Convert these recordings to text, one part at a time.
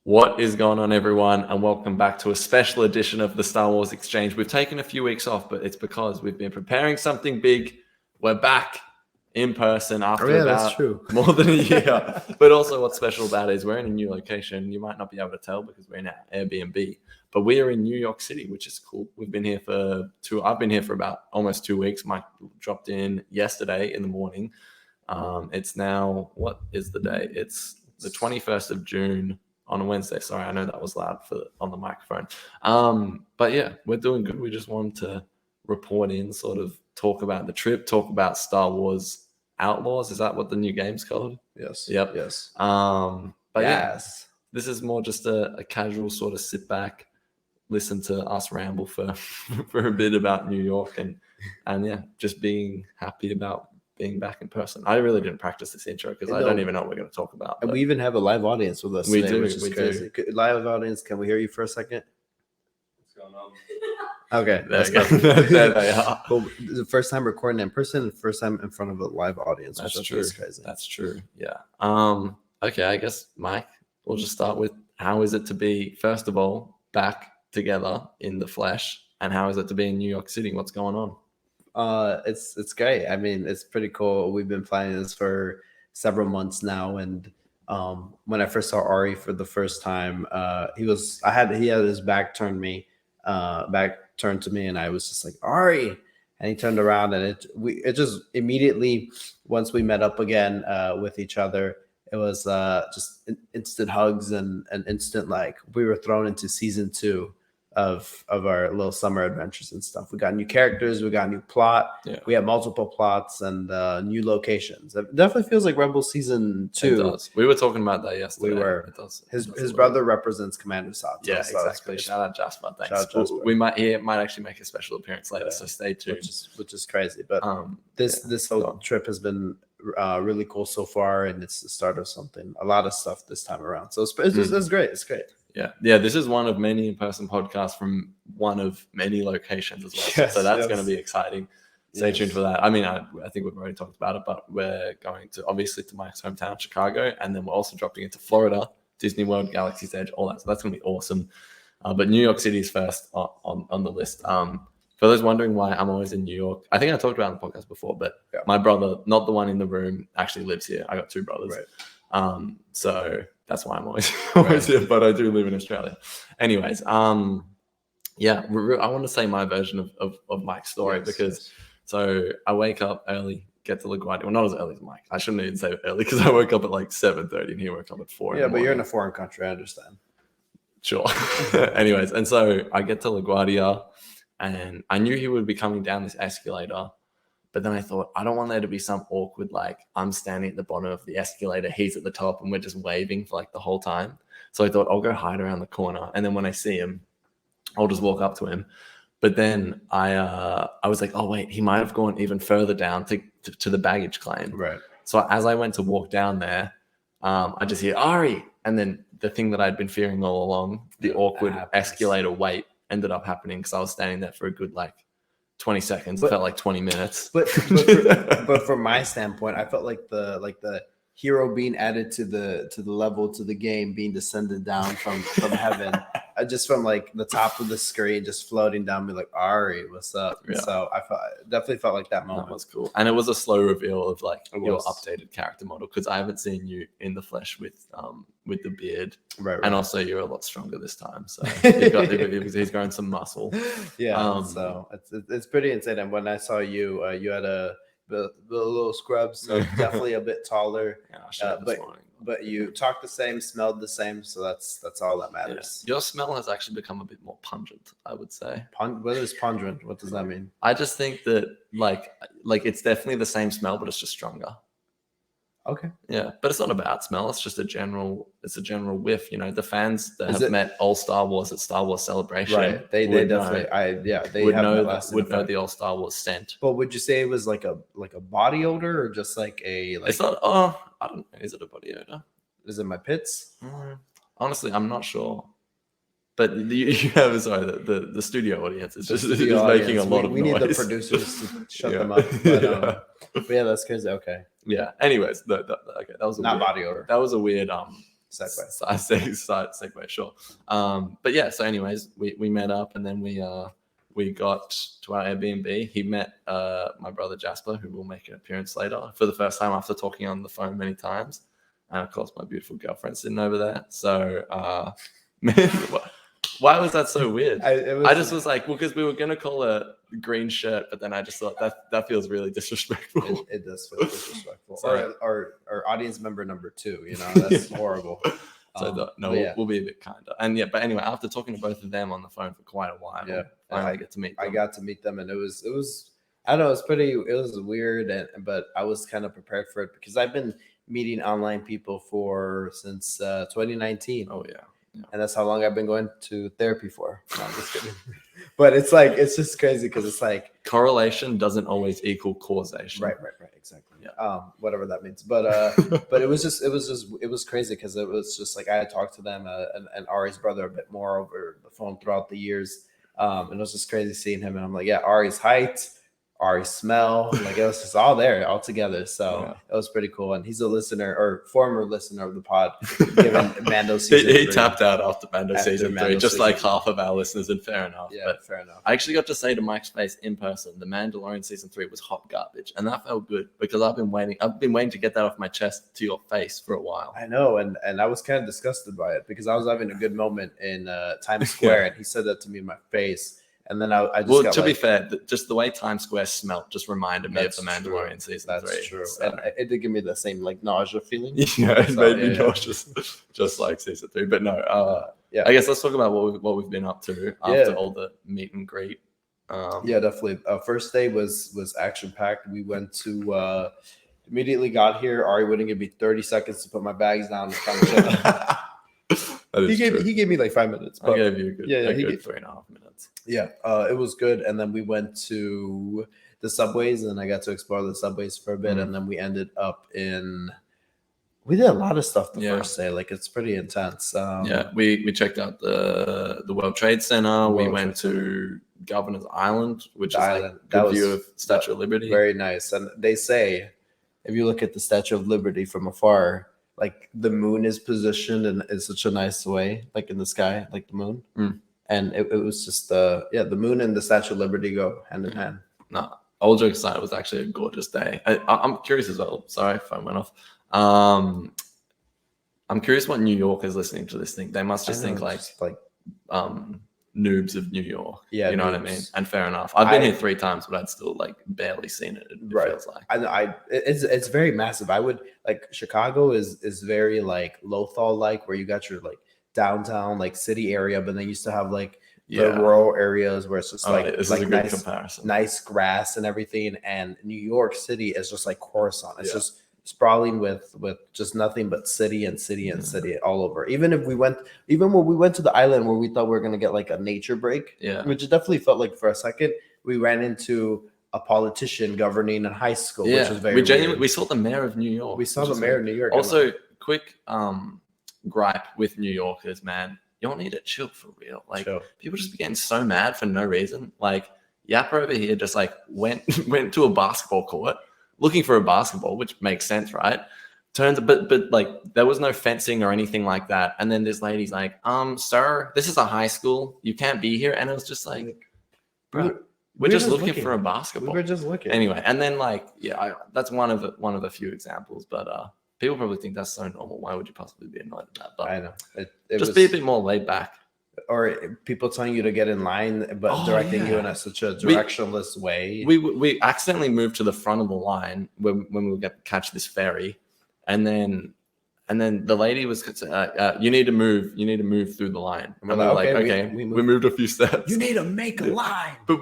What is going on, everyone, and welcome back to a special edition of the Star Wars Exchange. We've taken a few weeks off, but it's because we've been preparing something big. We're back in person after about more than a year. But also what's special about it is we're in a new location. You might not be able to tell because we're in our Airbnb, but we are in New York City, which is cool. I've been here for about almost 2 weeks. Mike dropped in yesterday in the morning. It's now, what is the day? It's the 21st of June. On a Wednesday. Sorry, I know that was loud on the microphone. But yeah, we're doing good. We just wanted to report in, sort of talk about the trip, talk about Star Wars Outlaws. Is that what the new game's called? Yes. Yep. Yes. But yes. Yeah, this is more just a casual sort of sit back, listen to us ramble for for a bit about New York and yeah, just being happy about being back in person. I really didn't practice this intro because I don't even know what we're going to talk about. And we even have a live audience with us we today, do, which is crazy. Live audience, can we hear you for a second? What's going on? Okay, there they are. Well, the first time recording in person, the first time in front of a live audience. That's true. Crazy. That's true. Yeah. Okay, I guess, Mike, we'll just start with how is it to be, first of all, back together in the flesh, and how is it to be in New York City? What's going on? It's great. I mean, it's pretty cool. We've been planning this for several months now, and when I first saw Ari for the first time, he had his back turned to me, and I was just like, Ari, and he turned around, and it just immediately, once we met up again with each other, it was just instant hugs and instant, like, we were thrown into season 2 of our little summer adventures and stuff. We got new characters, we got a new plot, we have multiple plots and new locations. It definitely feels like Rebel season 2. It does. We were talking about that yesterday. We were. It does. His brother represents Commander Sato. Yeah, so exactly. Shout out Jasper. Thanks. He might actually make a special appearance later, so stay tuned. Which is crazy. But this whole trip has been really cool so far, and it's the start of something. A lot of stuff this time around. So it's great. It's great. Yeah. This is one of many in-person podcasts from one of many locations as well. Yes, so that's going to be exciting. Stay tuned for that. I mean, I think we've already talked about it, but we're going to obviously to Mike's hometown, Chicago, and then we're also dropping into Florida, Disney World, Galaxy's Edge, all that. So that's going to be awesome. But New York City is first on the list. For those wondering why I'm always in New York, I think I talked about it on the podcast before, but my brother, not the one in the room, actually lives here. I got 2 brothers. Right. So that's why I'm always here, but I do live in Australia. Anyways, I want to say my version of Mike's story because so I wake up early, get to LaGuardia. Well, not as early as Mike. I shouldn't even say early because I woke up at like 7:30 and he woke up at 4. Yeah, but you're in a foreign country. I understand. Sure. Anyways, and so I get to LaGuardia and I knew he would be coming down this escalator. But then I thought, I don't want there to be some awkward, like, I'm standing at the bottom of the escalator, he's at the top, and we're just waving for, like, the whole time. So I thought, I'll go hide around the corner. And then when I see him, I'll just walk up to him. But then I was like, oh, wait, he might have gone even further down to the baggage claim. Right. So as I went to walk down there, I just hear, Ari. And then the thing that I'd been fearing all along, the awkward escalator wait, ended up happening because I was standing there for a good, 20 seconds. It felt like 20 minutes. But from my standpoint, I felt like the hero being added to the level, to the game, being descended down from heaven, just from like the top of the screen, just floating down, be like, Ari, what's up? Yeah. So I definitely felt like that moment. That was cool. And it was a slow reveal of like your updated character model because I haven't seen you in the flesh with the beard. Right. And also you're a lot stronger this time. So he's growing some muscle. Yeah. So it's pretty insane. And when I saw you, you had a little scrub, so definitely a bit taller. Yeah, but you talked the same, smelled the same, so that's all that matters. Yeah. Your smell has actually become a bit more pungent, I would say. What is pungent? What does that mean? I just think that like it's definitely the same smell, but it's just stronger. Okay. Yeah, but it's not a bad smell. It's just a general whiff. You know, the fans that have met all Star Wars at Star Wars Celebration, right? They definitely, would know the old Star Wars scent. But would you say it was like a body odor or just like a? It's not. Oh, I don't know. Is it a body odor? Is it my pits? Honestly, I'm not sure. But you have the studio audience is just making a lot of noise. We need the producers to shut them up. But yeah, that's crazy. Okay. Yeah. Anyways, okay, that was not body odor. That was a weird segue, sure. But yeah, so anyways, we met up, and then we got to our Airbnb. He met my brother Jasper, who will make an appearance later, for the first time after talking on the phone many times. And of course, my beautiful girlfriend sitting over there. So, man, why was that so weird? I just was like, well, because we were gonna call a green shirt, but then I just thought that feels really disrespectful. It does feel disrespectful. Or audience member number 2, you know, that's horrible. So we'll be a bit kinder. And yeah, but anyway, after talking to both of them on the phone for quite a while, I get to meet them. I got to meet them, and it was I don't know, it was weird, but I was kind of prepared for it because I've been meeting online people since 2019. Oh yeah. And that's how long I've been going to therapy for. No, I'm just kidding. But it's just crazy because it's like correlation doesn't always equal causation. Right, exactly. Yeah. Whatever that means. But but it was crazy because it was just like I had talked to them and Ari's brother a bit more over the phone throughout the years. And it was just crazy seeing him. And I'm like, yeah, Ari's height, Ari's smell, like it was just all there, all together. So it was pretty cool. And he's a listener or former listener of the pod, given Mando season 3. He tapped out after Mando season 3, just like half of our listeners, and fair enough. Yeah, but fair enough. I actually got to say to Mike's face in person, the Mandalorian season 3 was hot garbage, and that felt good because I've been waiting to get that off my chest to your face for a while. I know, and I was kind of disgusted by it because I was having a good moment in Times Square, and he said that to me in my face. And then I just got, to be fair, just the way Times Square smelt just reminded me of the Mandalorian season 3. That's true. So. And it did give me the same like nausea feeling. Yeah, it made me nauseous, just like season 3. But no, I guess let's talk about what we've been up to after all the meet and greet. Definitely. First day was action packed. We went to immediately got here. Ari wouldn't give me 30 seconds to put my bags down. He gave me like 5 minutes. But I gave you a good 3.5 minutes. Yeah, it was good. And then we went to the subways, and I got to explore the subways for a bit. And then we ended up we did a lot of stuff the first day. Like it's pretty intense. We checked out the World Trade Center. We went to Governor's Island, which is like a good view of Statue of Liberty. Very nice. And they say if you look at the Statue of Liberty from afar, like the moon is positioned in such a nice way, like in the sky, like the moon. And it was just the moon and the Statue of Liberty go hand in hand. No, all jokes aside, it was actually a gorgeous day. I'm curious as well. Sorry, phone went off. I'm curious what New York is listening to this thing. They must just think like noobs of New York. Yeah, you know what I mean? And fair enough. I've been here 3 times, but I'd still like barely seen it. It feels like it's very massive. I would like Chicago is very like Lothal like, where you got your like downtown like city area, but then you still have like the rural areas where it's just nice grass and everything. And New York City is just like Coruscant. It's just sprawling with just nothing but city and city and city all over. Even when we went to the island where we thought we were gonna get like a nature break, which it definitely felt like for a second, we ran into a politician governing in high school, which was very weird. We saw the mayor of New York. We saw the mayor of New York. Also, quick gripe with New Yorkers, man. You don't need to chill for real. Like people just be getting so mad for no reason. Like Yapper over here just like went to a basketball court looking for a basketball, which makes sense, right? But like there was no fencing or anything like that. And then this lady's like, sir, this is a high school. You can't be here. And it was just like, bro, we're just looking for a basketball. We were just looking. Anyway, and then like, that's one of the few examples. But people probably think that's so normal. Why would you possibly be annoyed at that? But I know. Be a bit more laid back. Or people telling you to get in line, but directing you in such a directionless way. We accidentally moved to the front of the line when we would catch this ferry, and then the lady was, you need to move through the line. And we're like, okay, we moved a few steps. You need to make a line. But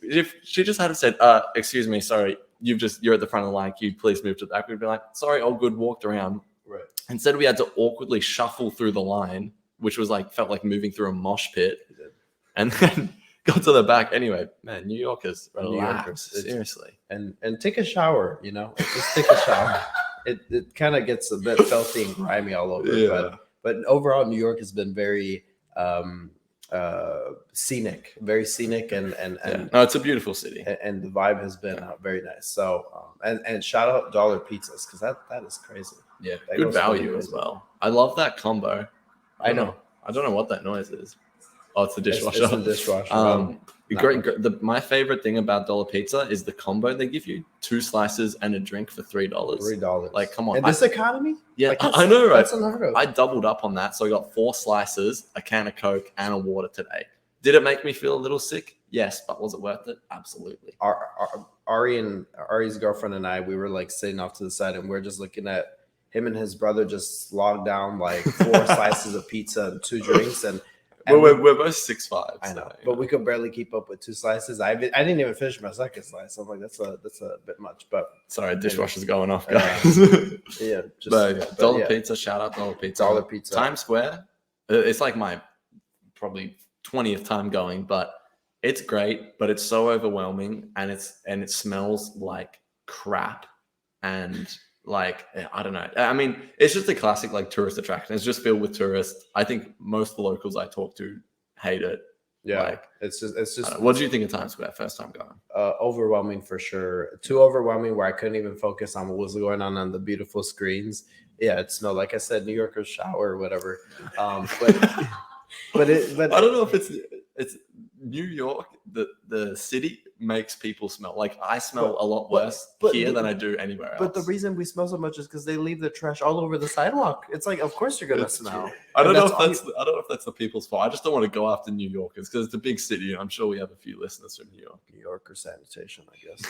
if she just had said, excuse me, sorry, you're at the front of the line. Can you please move to the back? We'd be like, sorry, all good. Walked around. Right. Instead, we had to awkwardly shuffle through the line, which was like felt like moving through a mosh pit, and then got to the back. Anyway, man, New Yorkers, relax, seriously, and take a shower. You know, just take a shower. It kind of gets a bit filthy and grimy all over. But overall, New York has been very scenic, very scenic, and no, it's a beautiful city, and the vibe has been very nice. So and shout out Dollar Pizzas, because that is crazy. Yeah, That good goes value really as crazy. well. I love that combo. I know. I don't know what that noise is. Oh, it's the dishwasher. It's the dishwasher. My favorite thing about Dollar Pizza is the combo they give you: 2 slices and a drink for $3. $3. Like, come on. In this economy? Yeah, like, I know, right? That's unheard of. I doubled up on that, so I got 4 slices, a can of Coke, and a water today. Did it make me feel a little sick? Yes, but was it worth it? Absolutely. Ari's girlfriend and I, we were like sitting off to the side, and we're just looking at him and his brother just logged down like 4 slices of pizza and 2 drinks, and we're both 6'5". I know, so, but we could barely keep up with 2 slices. I didn't even finish my second slice. I'm like, that's a bit much. But sorry, dishwasher's going off, guys. Dollar Pizza, shout out Dollar Pizza. Dollar Pizza. Times Square. It's like my probably 20th time going, but it's great. But it's so overwhelming, and it smells like crap, and like, I don't know. I mean, it's just a classic like tourist attraction. It's just filled with tourists. I think most of the locals I talk to hate it. Yeah, like, it's just. What do you think of Times Square first time going? Overwhelming for sure. Too overwhelming where I couldn't even focus on what was going on the beautiful screens. Yeah, it smelled like I said, New Yorker's shower or whatever. But I don't know if it's New York. The city makes people smell like I smell a lot worse here than I do anywhere else. But the reason we smell so much is because they leave the trash all over the sidewalk. It's like, of course you're gonna smell. I don't know if that's the people's fault. I just don't want to go after New Yorkers because it's a big city, and I'm sure we have a few listeners from New York. New Yorker sanitation, I guess.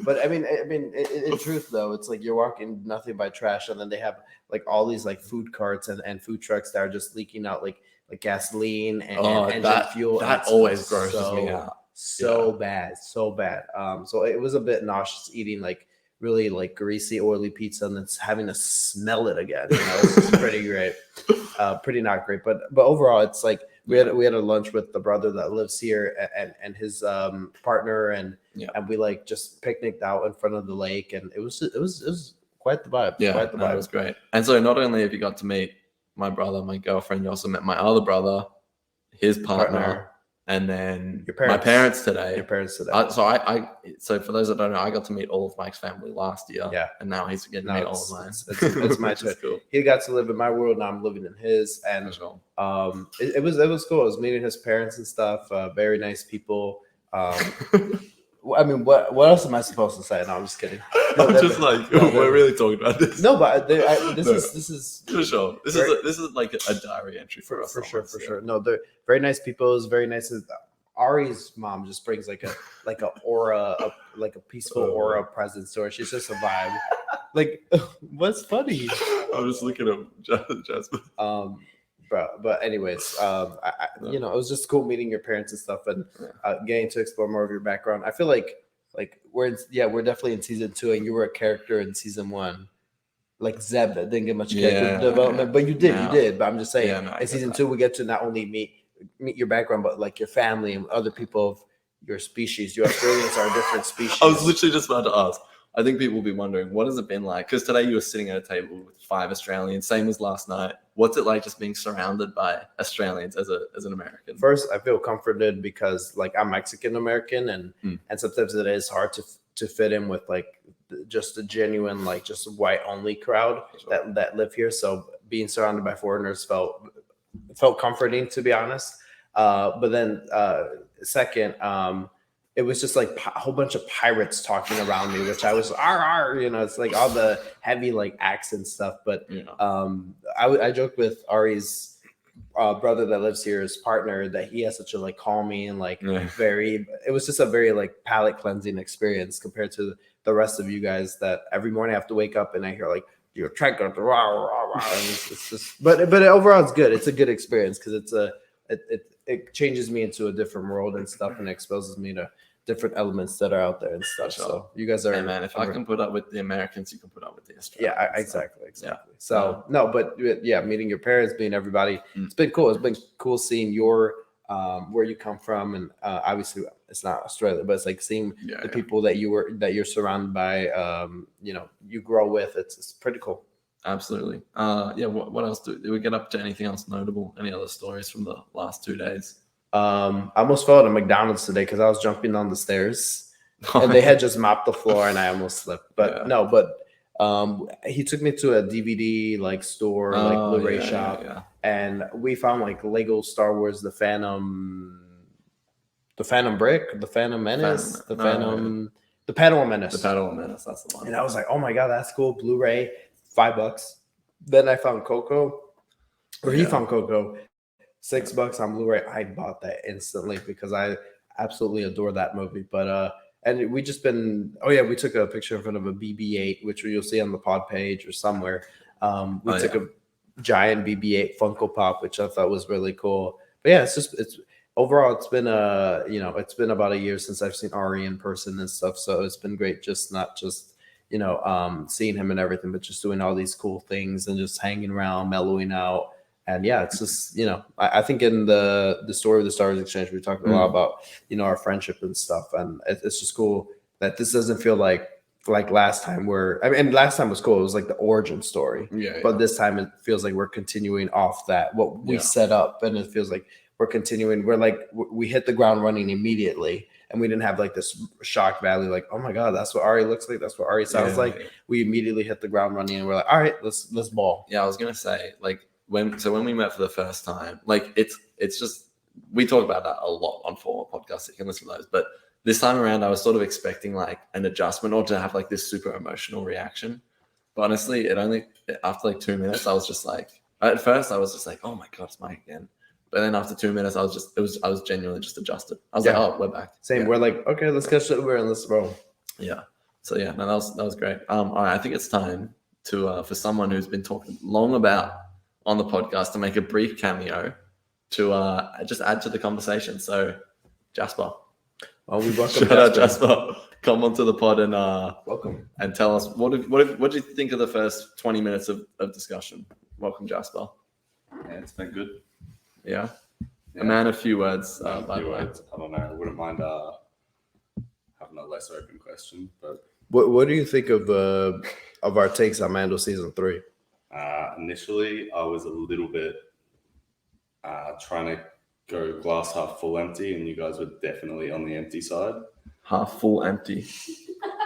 But I mean, in truth though, it's like you're walking nothing but trash, and then they have like all these like food carts and food trucks that are just leaking out like gasoline and engine fuel. That always grosses me out. So bad. So it was a bit nauseous eating like really like greasy, oily pizza and then having to smell it again. You know, it's just pretty great. Pretty not great, but overall, it's like we had a lunch with the brother that lives here and his partner and we like just picnicked out in front of the lake, and it was quite the vibe. Yeah, quite the vibe. It was great. And so not only have you got to meet my brother, my girlfriend, you also met my other brother, his partner. And then my parents today. Your parents today. So for those that don't know, I got to meet all of Mike's family last year. Yeah. And now he's getting to meet all of mine. It's my turn. Cool. He got to live in my world. Now I'm living in his. And it was cool. I was meeting his parents and stuff. Very nice people. I mean, what else am I supposed to say? No, I'm just kidding. We're really talking about this. No, but this is for sure. This is like a diary entry for us. For sure. No, they're very nice people. It's very nice. Ari's mom just brings like a aura, like a peaceful aura presence to her. She's just a vibe. Like, what's funny? I'm just looking at Jasmine. But anyways, you know, it was just cool meeting your parents and stuff, and getting to explore more of your background. I feel like we're definitely in season 2, and you were a character in season 1, like Zeb that didn't get much character development, but you did. But I'm just saying, in season 2, we get to not only meet your background, but like your family and other people of your species. You Australians are a different species. I was literally just about to ask. I think people will be wondering, what has it been like? Because today you were sitting at a table with 5 Australians, same as last night. What's it like just being surrounded by Australians as an American? First, I feel comforted because like I'm Mexican American, and sometimes it is hard to fit in with like just a genuine like just white only crowd that live here. So being surrounded by foreigners felt comforting, to be honest. But then second, it was just like a whole bunch of pirates talking around me, which I was, you know, it's like all the heavy like accent stuff. But I joked with Ari's brother that lives here, his partner, that he has such a like calming and like it was just a very like palate cleansing experience compared to the rest of you guys that every morning I have to wake up and I hear like your track going and it's just, but overall it's good. It's a good experience because it changes me into a different world and stuff and exposes me to different elements that are out there and stuff. Sure. So you guys are, hey man, if I can put up with the Americans, you can put up with the Australians. Yeah, exactly. So no, but meeting your parents, meeting everybody, it's been cool. It's been cool seeing your where you come from, and obviously it's not Australia, but it's like seeing the people that you're surrounded by, you know, you grow with. It's pretty cool. Absolutely. What else did we get up to? Anything else notable? Any other stories from the last 2 days? I almost fell at a McDonald's today because I was jumping down the stairs and they had just mopped the floor and I almost slipped. But he took me to a DVD like store, like Blu-ray shop, and we found like Lego Star Wars, the Phantom Brick, the Phantom Menace, the Phantom Menace. The Padawan Menace, that's the one. And I was like, oh my God, that's cool. Blu-ray, $5. Then I found Coco, or he found Coco, $6 on Blu-ray. I bought that instantly because I absolutely adore that movie. But and we just been, we took a picture in front of a BB-8, which you'll see on the pod page or somewhere. We took a giant BB-8 Funko Pop, which I thought was really cool. But yeah, it's overall, it's been it's been about a year since I've seen Ari in person and stuff. So it's been great, not just seeing him and everything, but just doing all these cool things and just hanging around, mellowing out. And yeah, it's just I think in the story of the Star Wars Exchange, we talked a lot about our friendship and stuff, and it's just cool that this doesn't feel like last time last time was cool. It was like the origin story, but this time it feels like we're continuing off what we set up, and it feels like we're continuing. We're like we hit the ground running immediately, and we didn't have like this shock value, like, oh my God, that's what Ari looks like, that's what Ari sounds like. We immediately hit the ground running, and we're like, all right, let's ball. Yeah, I was gonna say like. When we met for the first time, like it's just we talk about that a lot on former podcasts. You can listen to those, but this time around, I was sort of expecting like an adjustment or to have like this super emotional reaction. But honestly, after like 2 minutes, I was just like, at first I was just like, oh my God, it's Mike again. But then after 2 minutes, I was genuinely just adjusted. I was like, oh, we're back. Same. We're like, okay, let's catch it over and let's roll. Yeah. So yeah, no, that was great. All right, I think it's time to for someone who's been talking long about on the podcast to make a brief cameo to just add to the conversation. So, Jasper. Oh, we welcome Shout out Jasper. Come onto the pod and welcome and tell us what do you think of the first 20 minutes of discussion? Welcome, Jasper. Yeah, it's been good. Yeah. A man of few words, by the way. I don't know. I wouldn't mind having a less open question, but what do you think of our takes on Mando season 3? Initially, I was a little bit trying to go glass half full empty, and you guys were definitely on the empty side. Half full empty.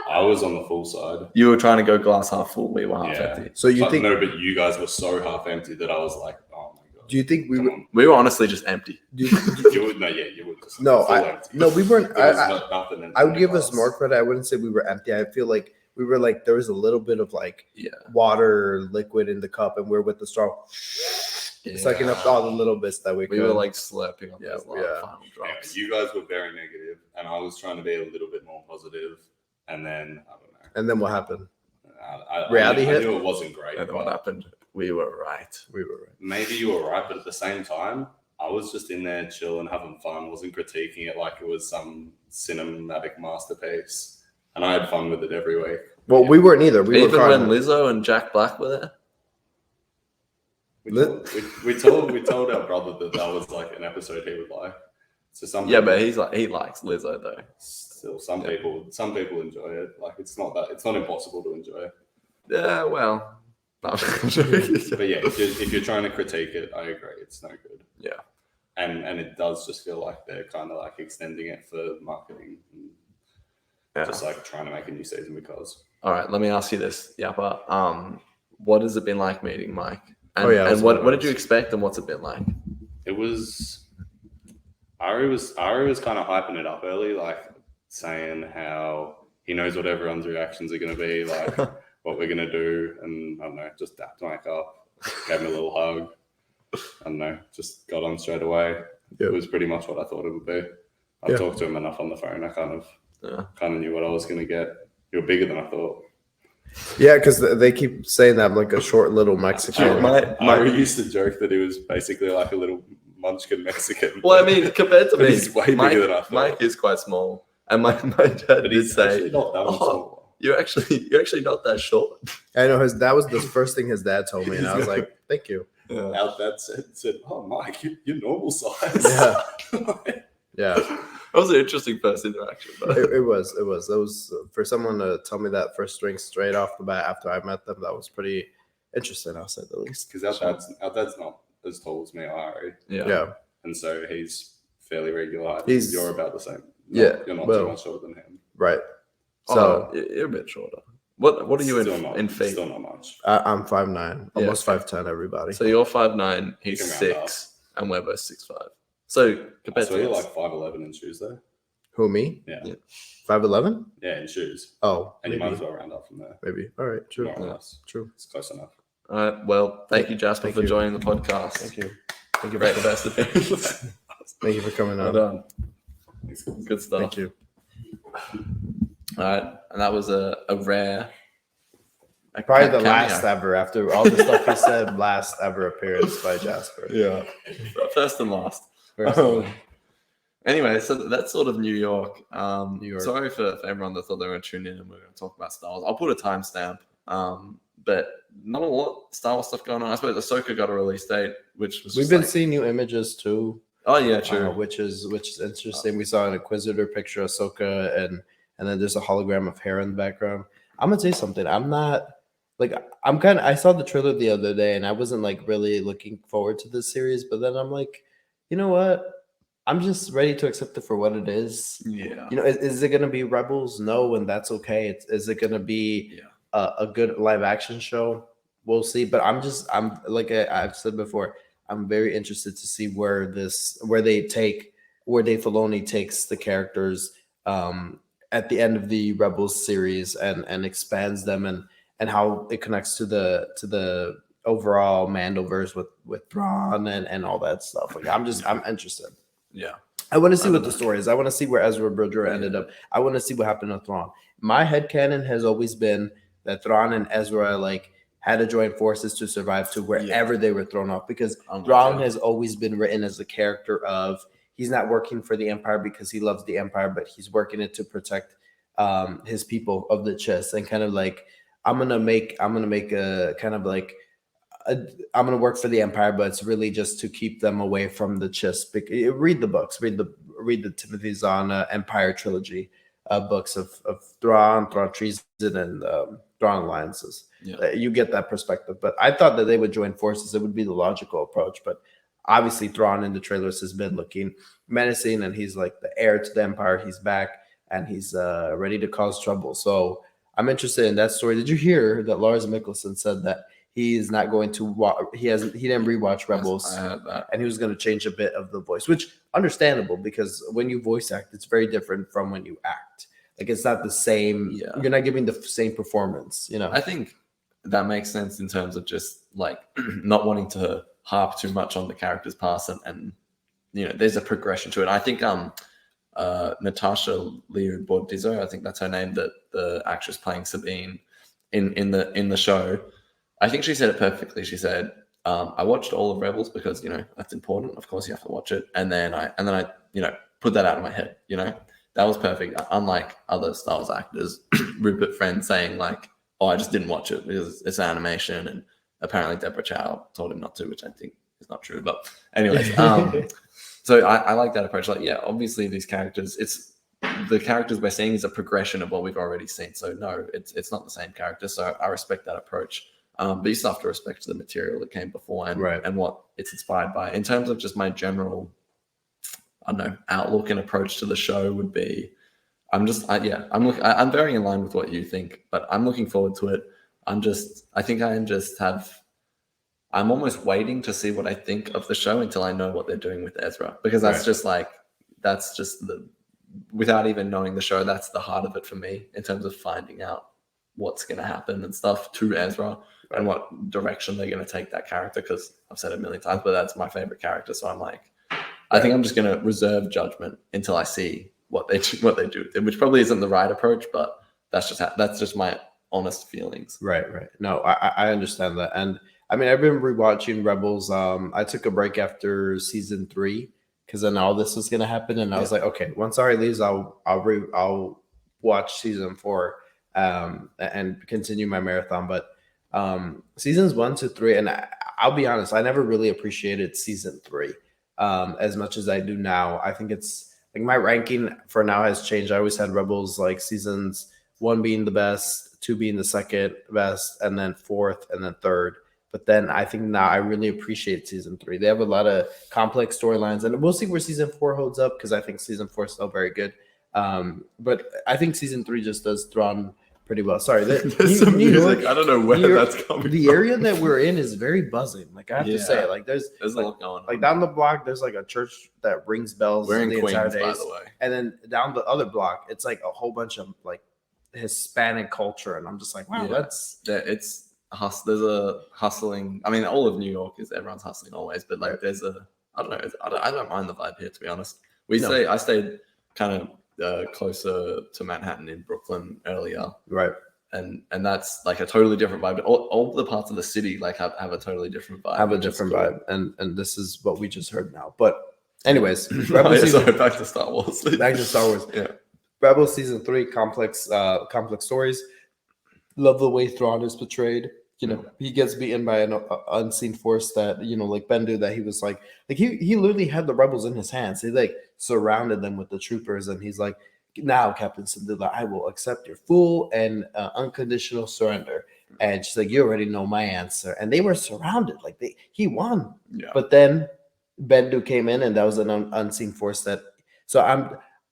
I was on the full side. You were trying to go glass half full. We were half empty. So you think? No, but you guys were so half empty that I was like, oh my God. Do you think we were honestly just empty? You would just empty. No, we weren't. Nothing. I would give us more credit. I wouldn't say we were empty. I feel like we were like there was a little bit of like water liquid in the cup, and we're with the straw sucking up all the little bits that we were like slurping on those final drops. You guys were very negative, and I was trying to be a little bit more positive, and then I don't know. And then what happened? Reality hit. I knew it wasn't great. And what happened? We were right. Maybe you were right, but at the same time, I was just in there chilling, having fun. Wasn't critiquing it like it was some cinematic masterpiece. And I had fun with it every week. Well, we weren't either. Even when Lizzo and Jack Black were there? We told our brother that was like an episode he would like. So but he likes Lizzo though. Still, some people enjoy it. Like it's not impossible to enjoy. Yeah, well. But yeah, if you're trying to critique it, I agree. It's no good. Yeah. And it does just feel like they're kind of like extending it for marketing. Just like trying to make a new season because. All right, let me ask you this, Yappa. What has it been like meeting Mike? And what did you expect, and what's it been like? It was. Ari was kind of hyping it up early, like saying how he knows what everyone's reactions are going to be, like what we're going to do, and I don't know, just dapped Mike up, gave him a little hug. I don't know, just got on straight away. Yep. It was pretty much what I thought it would be. I talked to him enough on the phone. I kind of knew what I was going to get. You were bigger than I thought. Yeah, because they keep saying that I'm like a short little Mexican. I used to joke that he was basically like a little munchkin Mexican. Well, I mean, compared to me, he's way bigger than I thought. Mike is quite small, and my dad did say, not that small. You're actually not that short. I know that was the first thing his dad told me, and I was like, thank you. Yeah. Our dad said, oh, Mike, you're normal size. Yeah. That was an interesting first interaction. But it was for someone to tell me that first string straight off the bat after I met them. That was pretty interesting, I'll say the least. Because our dad's not as tall as me or Ari. Yeah. And so he's fairly regular height. He's- You're about the same. Yeah, You're not well- too much shorter than him. Right. So So you're a bit shorter. What are you in feet? Still not much. I'm 5'9", Yeah, almost okay. 5'10", everybody. So you're 5'9", he's You can round 6, and we're both 6'5". So compared So to you're us, like 5'11" in shoes there. Who, me? Yeah. Yeah. 5'11"? Yeah, in shoes. Oh, And you maybe. might as well round up from there. Maybe. All right, true. More or less. True. It's close enough. all right. Well, thank you, Jasper, Thank for you. joining the podcast. Thank you. Thank you Great for first appearance. Thank you for coming Well on. done. Good stuff. Thank you. All right, and that was a rare. Probably the cameo. last ever, after all the stuff he said, last ever appearance by Jasper. Yeah, first and last. First Anyway, so that's sort of New York. New York. Sorry for everyone that thought they were going to tune in and we are going to talk about Star Wars. I'll put a timestamp. But not a lot Star Wars stuff going on. I suppose Ahsoka got a release date, which was We've just been like, seeing new images too. oh yeah, true. Which is interesting. We saw an Inquisitor picture of Ahsoka, and then there's a hologram of Hera in the background. I'm gonna say something. I'm not like I saw the trailer the other day, and I wasn't like really looking forward to this series. But then I'm like, you know what? I'm just ready to accept it for what it is. Yeah. You know, is it gonna be Rebels? No, and that's okay. Is it gonna be a good live action show? We'll see. But I'm like I've said before, I'm very interested to see where Dave Filoni takes the characters at the end of the Rebels series and expands them and how it connects to the overall Mandoverse with Thrawn and all that stuff. Like I'm interested. Yeah. I want to see what the story is. I want to see where Ezra Bridger ended up. I want to see what happened to Thrawn. My headcanon has always been that Thrawn and Ezra had to join forces to survive to wherever they were thrown off, because Thrawn has always been written as a character of he's not working for the Empire because he loves the Empire, but he's working it to protect his people of the Chiss, and kind of like I'm gonna make a kind of like I'm gonna work for the Empire, but it's really just to keep them away from the Chiss. Read the books, read the Timothy Zahn Empire trilogy books of Thrawn treason, and Thrawn alliances. Yeah. You get that perspective, but I thought that they would join forces. It would be the logical approach, but obviously Thrawn in the trailers has been looking menacing, and he's like the heir to the Empire. He's back, and he's ready to cause trouble. So I'm interested in that story. Did you hear that Lars Mikkelsen said that he's not going to watch? He didn't rewatch Rebels, I heard that. and he was going to change a bit of the voice, which understandable, because when you voice act, it's very different from when you act. Like it's not the same. Yeah. You're not giving the same performance. You know. I think that makes sense in terms of just like not wanting to harp too much on the character's past, and you know, there's a progression to it. I think Natasha Liu Bordizzo, I think that's her name, that the actress playing Sabine in the show, I think she said it perfectly. She said, I watched all of Rebels because, you know, that's important. Of course you have to watch it. And then I you know, put that out of my head, you know. That was perfect. Unlike other Star Wars actors, Rupert Friend saying like, oh, I just didn't watch it because it's animation, and apparently Deborah Chow told him not to, which I think is not true. But anyways, so I like that approach. Like, yeah, obviously these characters, the characters we're seeing is a progression of what we've already seen. So no, it's not the same character. So I respect that approach. But you still have to respect the material that came before and what it's inspired by. In terms of just my general, I don't know, outlook and approach to the show would be, I'm very in line with what you think, but I'm looking forward to it. I'm almost waiting to see what I think of the show until I know what they're doing with Ezra, because without even knowing the show, that's the heart of it for me in terms of finding out what's going to happen and stuff to Ezra and what direction they're going to take that character. Because I've said it a million times, but that's my favorite character. So I'm like, I think I'm just going to reserve judgment until I see what they do with it, which probably isn't the right approach, but that's just my honest feelings. Right. No, I understand that. And I mean, I've been rewatching Rebels. I took a break after season 3 because then all this was going to happen. And I was like, okay, once Ari leaves, I'll watch season 4 and continue my marathon. But seasons 1 to 3, and I'll be honest, I never really appreciated season 3 as much as I do now. I think it's like my ranking for now has changed. I always had Rebels like seasons 1 being the best, 2 being the second best, and then 4th, and then 3rd. But then I think now I really appreciate season 3. They have a lot of complex storylines, and we'll see where season 4 holds up because I think season 4 is still very good. But I think season 3 just does Thrawn pretty well. Sorry, there's some music. I don't know where that's coming the from. area that we're in is very buzzing. Like I have to say, like there's a lot going on. Like down the block, there's like a church that rings bells. We're in the Queens, entire days. by the way. And then down the other block, it's like a whole bunch of like Hispanic culture, and I'm just like, wow, there's a hustling. I mean, all of New York is everyone's hustling always, but like there's a I don't know. I don't mind the vibe here, to be honest. I stayed kind of closer to Manhattan in Brooklyn earlier, right? And that's like a totally different vibe. But all the parts of the city like have a totally different vibe. Have a different vibe, and this is what we just heard now. But anyways, back to Star Wars. Back to Star Wars. Yeah. Rebels season 3, complex stories. Love the way Thrawn is portrayed. You know, he gets beaten by an unseen force that, you know, like Bendu, that he was like he literally had the rebels in his hands. He like surrounded them with the troopers, and he's like, now, Captain Syndulla, I will accept your full and unconditional surrender. And she's like, you already know my answer. And they were surrounded, like he won. Yeah. But then Bendu came in, and that was an unseen force that. So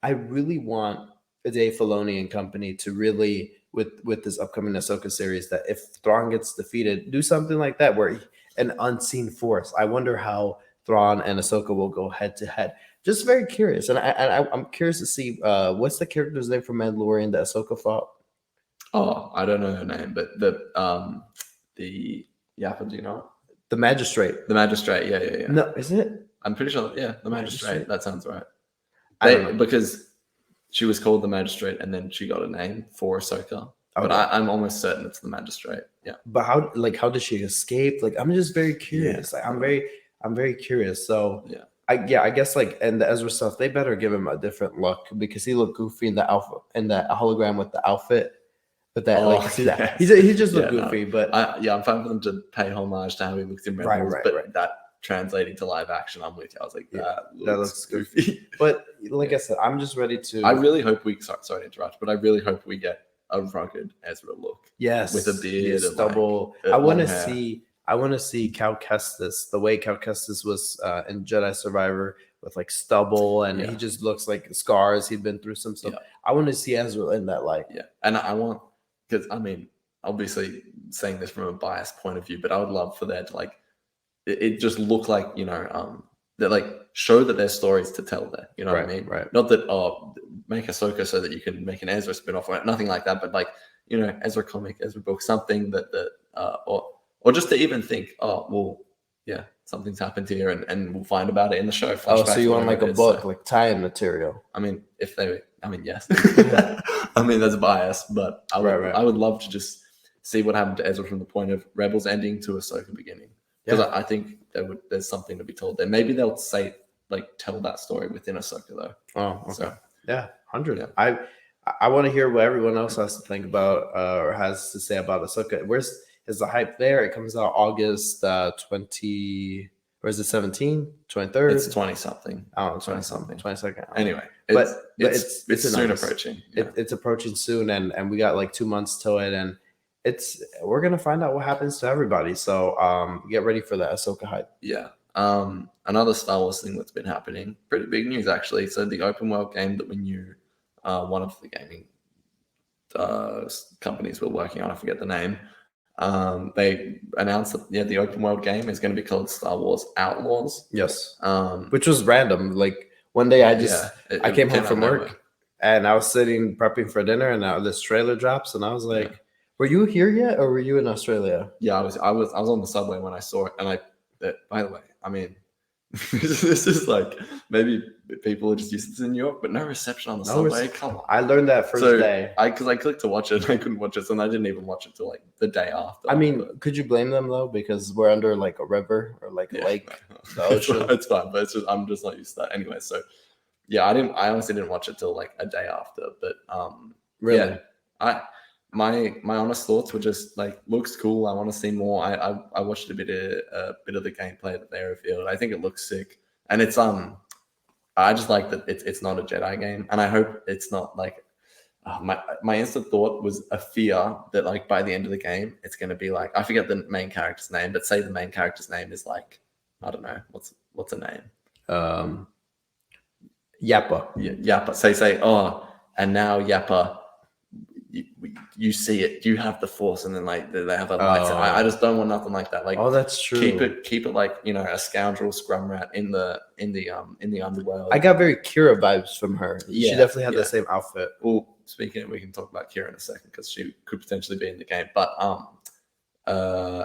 I really want Dave Filoni and company to really, with this upcoming Ahsoka series, that if Thrawn gets defeated, do something like that where an unseen force. I wonder how Thrawn and Ahsoka will go head to head. Just very curious, and I'm curious to see what's the character's name from Mandalorian that Ahsoka fought. Oh, I don't know her name, but the Yappa, do you know? The Magistrate. The Magistrate, yeah. No, is it? I'm pretty sure. Yeah, the Magistrate. That sounds right. I don't know. Because she was called the Magistrate, and then she got a name for Ahsoka. Okay. But I'm almost certain it's the Magistrate. Yeah. But how did she escape? Like, I'm just very curious. Like, I'm very curious. So yeah. I guess like, and the Ezra stuff, they better give him a different look because he looked goofy in the outfit, in that hologram with the outfit. But that, see that he just looked goofy. No. But I'm fine for them to pay homage to how he looked in Rebels, but that translating to live action, I'm with you. I was like, that looks goofy. But like I said, I'm just ready to. I really hope sorry to interrupt, but I really hope we get a rugged Ezra look. Yes, with a beard, stubble. Like, I want to see Cal Kestis, the way Cal Kestis was in Jedi Survivor, with like stubble, and he just looks like scars. He'd been through some stuff. Yeah. I want to see Ezra in that light. Yeah, and I want, because I mean, obviously saying this from a biased point of view, but I would love for there to like, it just look like, you know, that like show that there's stories to tell there. You know what I mean? Right. Not that make Ahsoka so that you can make an Ezra spin-off or nothing like that, but like, you know, Ezra comic, Ezra book, something that or just to even think, oh, well, yeah, something's happened here, and we'll find about it in the show. Oh, so you want like a book, like tie-in material? I mean, yes. I mean, that's bias, but I would love to just see what happened to Ezra from the point of Rebels ending to Ahsoka beginning, because I think there's something to be told there. Maybe they'll tell that story within Ahsoka though. Oh, okay. So, 100. Yeah. I want to hear what everyone else has to think about or has to say about Ahsoka. Is the hype there? It comes out August 20, or is it 17? 23rd? It's 20-something. Oh, 20-something. 22nd. Anyway, it's soon approaching. It's approaching soon, and we got like 2 months to it, and we're gonna find out what happens to everybody. So get ready for the Ahsoka hype. Yeah. Another Star Wars thing that's been happening, pretty big news actually. So the open world game that we knew one of the gaming companies were working on, I forget the name. They announced that the open world game is going to be called Star Wars Outlaws. Yes. Which was random. Like one day I came home from work and I was sitting prepping for dinner, and this trailer drops, and I was like, "Were you here yet, or were you in Australia?" Yeah, I was on the subway when I saw it, and by the way, I mean, this is like, maybe people are just used to this in New York, but no reception on the subway. Come on. I learned that first day. Because I clicked to watch it and I couldn't watch it, and I didn't even watch it till like the day after. I mean, could you blame them though? Because we're under like a river or like a lake. The ocean. It's fine, but I'm just not used to that anyway. So yeah, I honestly didn't watch it till like a day after. But really, my honest thoughts were just like, looks cool. I want to see more. I watched a bit of the gameplay that they revealed. I think it looks sick, and it's I just like that it's not a Jedi game, and I hope it's not like my instant thought was a fear that like by the end of the game it's going to be like, I forget the main character's name, but say the main character's name is like, I don't know, what's a name, Yappa. Yappa. Say and now Yappa, you see it, you have the Force, and then like they have a light. I just don't want nothing like that. Like, that's true. Keep it like, you know, a scoundrel scrum rat in the underworld. I got very Kira vibes from her. She definitely had the same outfit. Well, speaking of, we can talk about Kira in a second because she could potentially be in the game. But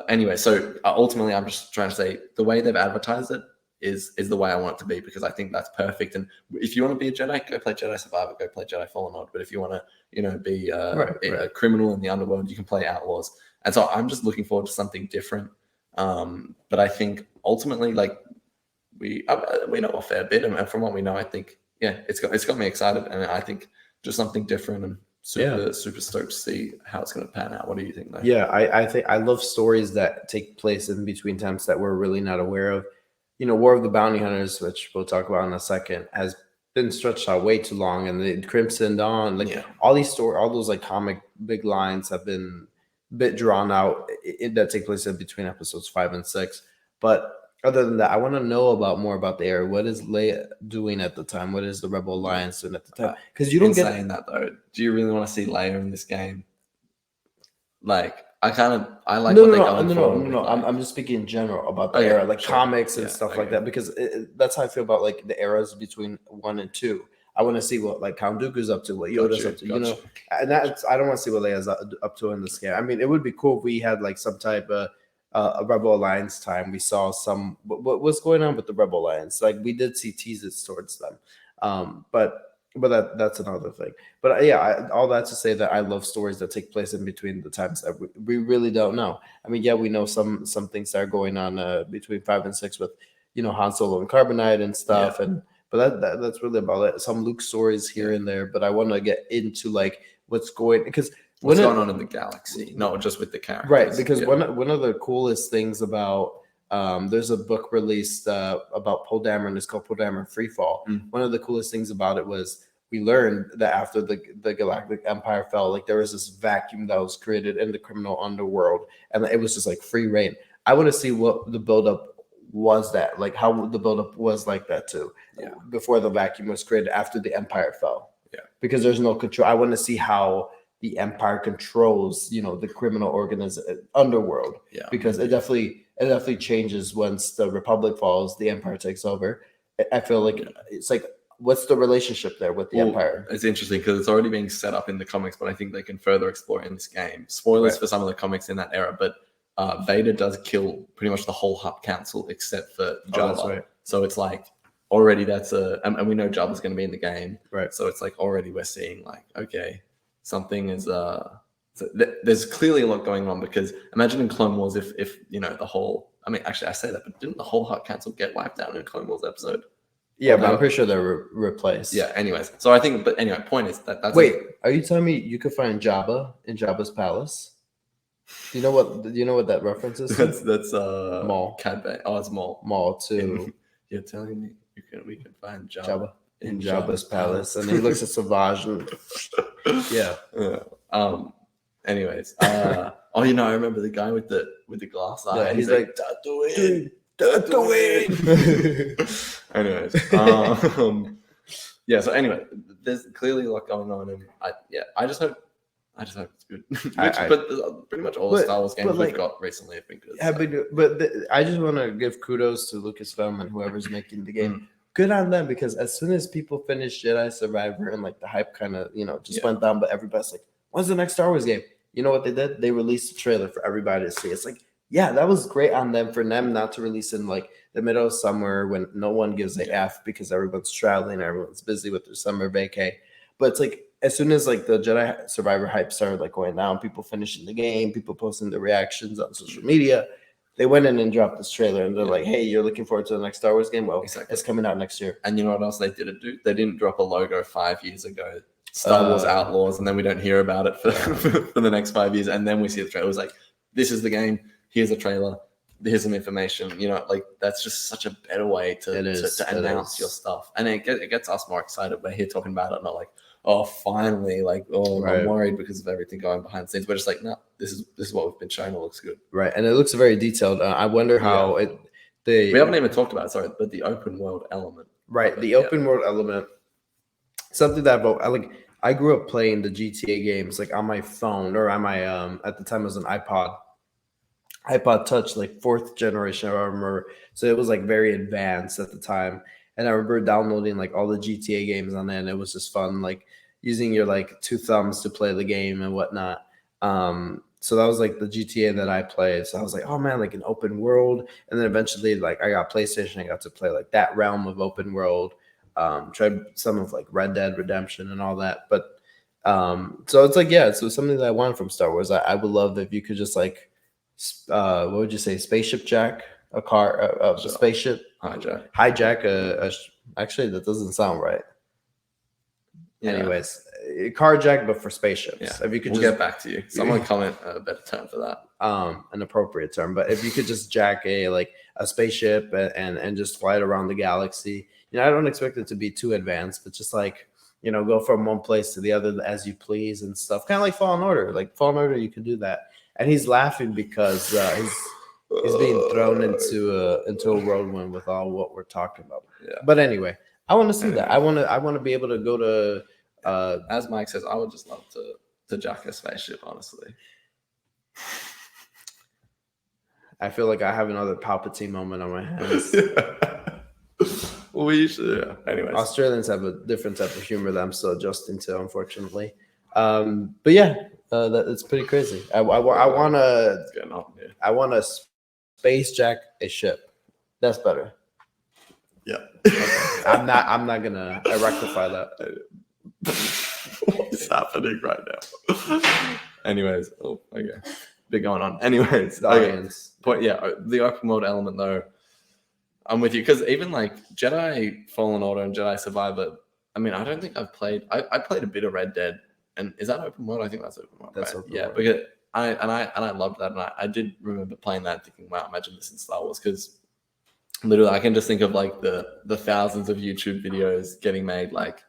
anyway, so ultimately, I'm just trying to say the way they've advertised it is the way I want it to be, because I think that's perfect. And if you want to be a Jedi, go play Jedi Survivor, go play Jedi Fallen Order. But if you want to, you know, be a criminal in the underworld, you can play Outlaws. And so I'm just looking forward to something different. But I think ultimately, like, we know a fair bit, and from what we know, I think it's got me excited, and I think just something different, and super stoked to see how it's going to pan out. What do you think, though? Yeah, I think I love stories that take place in between times that we're really not aware of. You know, War of the Bounty Hunters, which we'll talk about in a second, has been stretched out way too long, and the Crimson Dawn, like all those like comic big lines have been a bit drawn out that take place in between episodes 5 and 6. But other than that, I want to know more about the era. What is Leia doing at the time? What is the Rebel Alliance doing at the time? Because you don't get saying that though. Do you really want to see Leia in this game? Like, I like what they're going for. No. I'm just speaking in general about the era, like comics and stuff like that, because that's how I feel about like the eras between 1 and 2. I want to see what like Count Dooku's up to, what Yoda's up to, you know. And I don't want to see what Leia's up to in this game. I mean, it would be cool if we had like some type of a Rebel Alliance time. We saw some what's going on with the Rebel Alliance. Like, we did see teases towards them, but that's another thing. But all that to say that I love stories that take place in between the times that we really don't know. I mean, we know some things that are going on between 5 and 6 with, you know, Han Solo and Carbonite and stuff, but that's really about it. Some Luke stories here and there, but I want to get into like what's going on in the galaxy, not just with the characters, right? Because one of the coolest things about there's a book released about Poe Dameron. It's called Poe Dameron Freefall. One of the coolest things about it was we learned that after the Galactic Empire fell, like there was this vacuum that was created in the criminal underworld, and it was just like free reign. I want to see what the buildup was, that like how the buildup was like that too, before the vacuum was created, after the Empire fell. Because there's no control. I want to see how the Empire controls, you know, the criminal underworld. Because it definitely changes once the Republic falls, the Empire takes over. I feel like it's like, what's the relationship there with the Empire? It's interesting because it's already being set up in the comics, but I think they can further explore it in this game. Spoilers for some of the comics in that era, but Vader does kill pretty much the whole Hutt Council except for Jabba. So it's like already and we know Jabba's going to be in the game, right? So it's like already we're seeing like, okay, something is so there's clearly a lot going on, because imagine in Clone Wars if you know the whole. I mean, actually, I say that, but didn't the whole Hutt Council get wiped out in a Clone Wars episode? Yeah, but I'm pretty sure they're replaced. Yeah. Anyways, so I think, but anyway, point is that's. Wait, are you telling me you could find Jabba in Jabba's palace? Do you know what that reference is? That's Maul. Cad Bane. Oh, it's Maul. Maul too. You're telling me we can find Jabba in Jabba's palace, and he looks at Savage and Anyways, you know, I remember the guy with the glass eye. Yeah, he's like Tatooine. Anyways, so anyway, there's clearly a lot going on, and I just hope it's good. But pretty much all the Star Wars games we've got recently have been good. But I just want to give kudos to Lucasfilm and whoever's making the game. Good on them, because as soon as people finished Jedi Survivor and like the hype kind of just went down, but everybody's like, when's the next Star Wars game? You know what they did? They released a trailer for everybody to see. It's like, that was great on them, for them not to release in like the middle of summer when no one gives a F because everyone's traveling, everyone's busy with their summer vacay. But it's like, as soon as like the Jedi Survivor hype started like going down, people finishing the game, people posting their reactions on social media, they went in and dropped this trailer, and they're like, hey, you're looking forward to the next Star Wars game? Well, It's coming out next year. And you know what else they didn't do? They didn't drop a logo 5 years ago, Star Wars Outlaws, and then we don't hear about it for the next 5 years, and then we see the trailer. It was like, this is the game, here's a trailer, here's some information. You know, like that's just such a better way to announce your stuff, and it gets us more excited. We're here talking about it, not like, oh, finally, like, oh, Right. I'm worried because of everything going behind the scenes. We're just like, no, this is what we've been shown. It looks good. Right, and it looks very detailed. I wonder how we haven't even talked about it, sorry, but the open world element. Right, the open world element, something that I grew up playing the GTA games like on my phone or on my at the time it was an iPod Touch, like 4th generation, I remember. So it was like very advanced at the time. And I remember downloading like all the GTA games on there, and it was just fun, like using your like 2 thumbs to play the game and whatnot. So that was like the GTA that I played. So I was like, oh man, like an open world. And then eventually, like I got PlayStation, I got to play like that realm of open world. Tried some of like Red Dead Redemption and all that. But so it's like, yeah, so something that I wanted from Star Wars. I would love if you could just like, what would you say, spaceship jack a car, a spaceship, hijack actually that doesn't sound right. Yeah. Anyways, carjack, but for spaceships. Yeah. If you could we'll get back to you. Someone comment a better term for that. An appropriate term. But if you could just jack a spaceship and just fly it around the galaxy. You know, I don't expect it to be too advanced, but just like, you know, go from one place to the other as you please and stuff. Kind of like Fallen Order. Like Fallen Order, you can do that. And he's laughing because he's being thrown into a whirlwind with all what we're talking about. Yeah. But anyway, I want to see that. I want to be able to go to. As Mike says, I would just love to jack a spaceship. Honestly, I feel like I have another Palpatine moment on my hands. We should. Yeah. Anyways, Australians have a different type of humor that I'm still adjusting to, unfortunately. But yeah, it's pretty crazy. I want to space jack a ship. That's better. Yeah. Okay. I'm not gonna rectify that. What's happening right now? Anyways, okay. Bit going on. Anyways, the audience. Point, yeah, the open world element though. I'm with you because even like Jedi Fallen Order and Jedi Survivor. I mean, I don't think I've played. I played a bit of Red Dead, and is that open world? I think that's open world. That's right? open world. Because I loved that, and I did remember playing that, thinking, wow, imagine this in Star Wars. Because literally, I can just think of like the thousands of YouTube videos getting made, like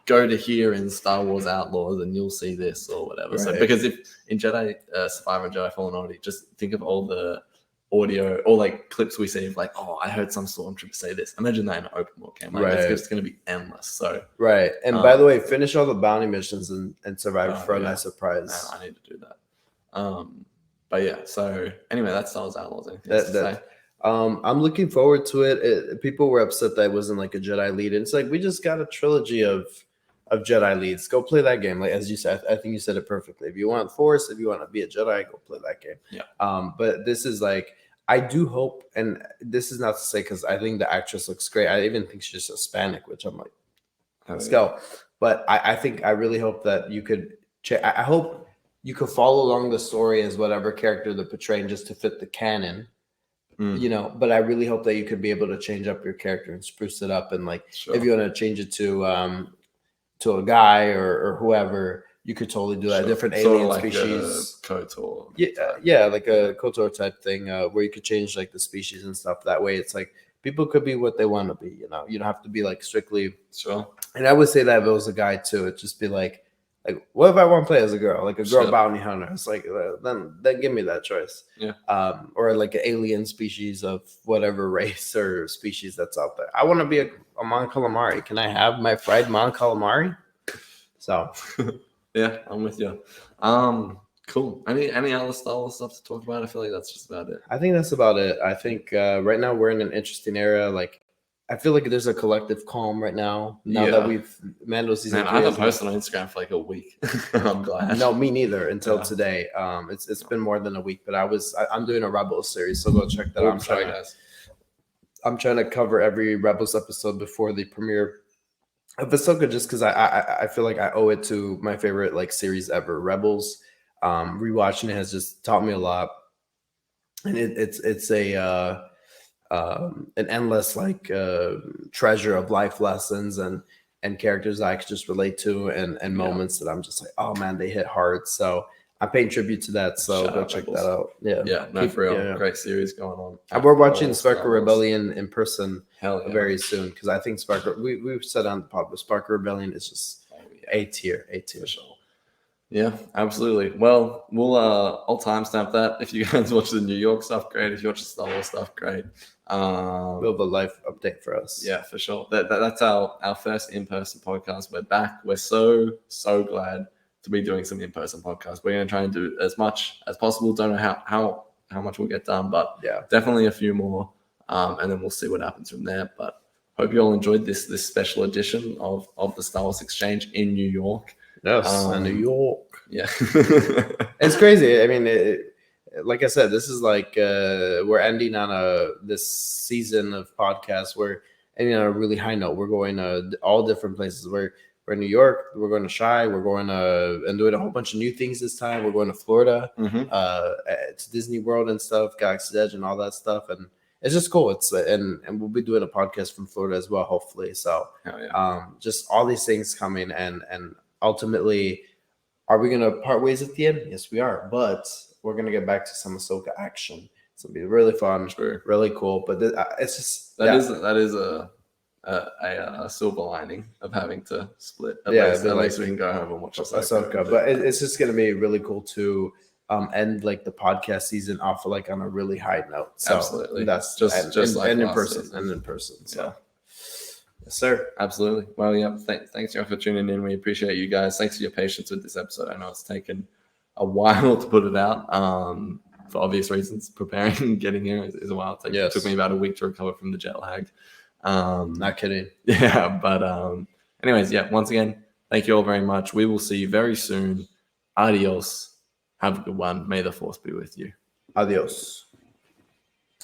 go to here in Star Wars Outlaws and you'll see this or whatever. Right. So because if in Jedi Survivor and Jedi Fallen Order, just think of all the audio or like clips we see of like, oh, I heard some stormtrooper say this. Imagine that in an open world game. Like it's just going to be endless. So right. And by the way, finish all the bounty missions and survive for a nice surprise. Man, I need to do that. But yeah. So anyway, that's Star Wars Outlaws. I'm looking forward to it. People were upset that it wasn't like a Jedi lead. And it's like we just got a trilogy of Jedi leads. Go play that game. Like as you said, I think you said it perfectly. If you want Force, if you want to be a Jedi, go play that game. Yeah. But this is like, I do hope, and this is not to say because I think the actress looks great. I even think she's Hispanic, which I'm like, let's go. But I really hope that you could. I hope you could follow along the story as whatever character they're portraying, just to fit the canon. You know, but I really hope that you could be able to change up your character and spruce it up, and like if you want to change it to a guy or whoever, you could totally do that. Different alien like species, KOTOR. Yeah, like a KOTOR type thing, where you could change like the species and stuff. That way, it's like people could be what they want to be. You know, you don't have to be like strictly. Sure. And I would say that if it was a guy too, it'd just be like what if I want to play as a girl, like a girl bounty hunter? It's like then give me that choice. Yeah. Or like an alien species of whatever race or species that's out there. I want to be a Mon Calamari. Can I have my fried Mon Calamari? So, yeah, I'm with you. Cool. Any other Star Wars stuff to talk about? I feel like that's just about it. I think that's about it. I think right now we're in an interesting era. Like, I feel like there's a collective calm right now. Now that we've Mando season 3. I haven't posted on Instagram for like a week. I'm glad. No, me neither until today. It's been more than a week, but I'm doing a Rebels series, so go check that out. I'm trying to cover every Rebels episode before the premiere of Ahsoka, just because I feel like I owe it to my favorite like series ever, Rebels. Rewatching it has just taught me a lot, and it's a an endless like treasure of life lessons and characters that I could just relate to and moments that I'm just like, oh man, they hit hard. So I'm paying tribute to that. So go check that out. Yeah, for real. Great series going on. And we're watching Sparker Rebellion in person very soon, because I think Sparker. We've said on the pod, but Sparker Rebellion is just A tier. For sure. Yeah, absolutely. Well, I'll timestamp that. If you guys watch the New York stuff, great. If you watch the Star Wars stuff, great. We'll have a live update for us. Yeah, for sure. That's our first in-person podcast. We're back. We're so glad to be doing some in-person podcasts. We're going to try and do as much as possible. Don't know how much we'll get done, but definitely a few more. And then we'll see what happens from there. But hope you all enjoyed this special edition of the Star Wars Exchange in New York. Yes, in New York. Yeah. It's crazy. I mean, like I said, this is like we're ending on this season of podcasts. We're ending on a really high note. We're going to all different places. We're in New York. We're going to Shy. We're going to and doing a whole bunch of new things this time. We're going to Florida, to Disney World and stuff, Galaxy's Edge and all that stuff. And it's just cool. It's and we'll be doing a podcast from Florida as well, hopefully. So just all these things coming and ultimately, are we going to part ways at the end? Yes, we are. But we're going to get back to some Ahsoka action. It's going to be really fun, really cool. But it's just that is a silver lining of having to split. At least we can go home and watch Ahsoka. But it's just going to be really cool to end like the podcast season off like on a really high note. So absolutely, that's just in person. So. Yeah. Yes, sir. Absolutely. Well, yeah. Thanks for tuning in. We appreciate you guys. Thanks for your patience with this episode. I know it's taken a while to put it out. For obvious reasons, preparing, getting here is a while. It took me about a week to recover from the jet lag. Not kidding. Yeah, but anyways, once again, thank you all very much. We will see you very soon. Adios. Have a good one. May the force be with you. Adios.